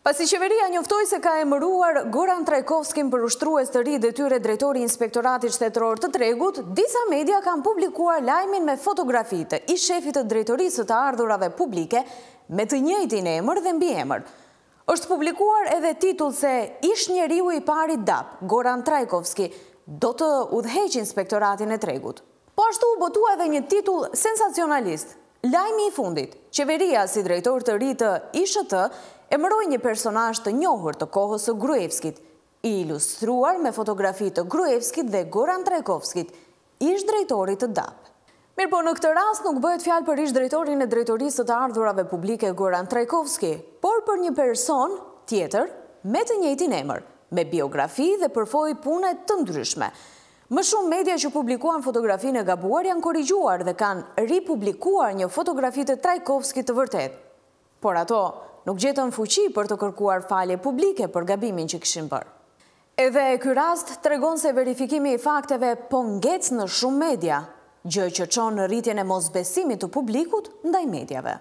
Pasi qeveria njoftoi se ka emëruar Goran Trajkovskin për ushtrues të ri detyre drejtori Inspektoratit Shtetëror të Tregut, disa media kanë publikuar lajmin me fotografi të ish shefit të drejtorisë të ardhurave publike me të njëjtin emër dhe mbiemër. Është publikuar edhe titull se ish njeriu i pari DAP, Goran Trajkovski, do të udhëheqë Inspektoratin e Tregut. Po ashtu u botua edhe një titull sensacionalist. Lajmi i fundit, qeveria si drejtor të ri të ISHT emëroi një personazh të njohur të kohës së Gruevskit, i ilustruar me fotografi të Gruevskit dhe Goran Trajkovskit, ish drejtorit të DAP. Mirë po në këtë rast nuk bëhet fjalë për ish drejtorin e drejtorisë të ardhurave publike Goran Trajkovski, por për një person tjetër me të njëjtin emër, me biografi dhe përfoj pune të ndryshme. Më shumë media që publikuan fotografinë e gabuar janë korrigjuar dhe kanë ripublikuar një fotografi të Trajkovskit të vërtet. Por ato nuk gjetën fuqi për të kërkuar falje publike për gabimin që kishin bërë. Edhe ky rast tregon se verifikimi i fakteve po ngec në shumë media, gjë që çon në rritjen e mosbesimit të publikut ndaj mediave.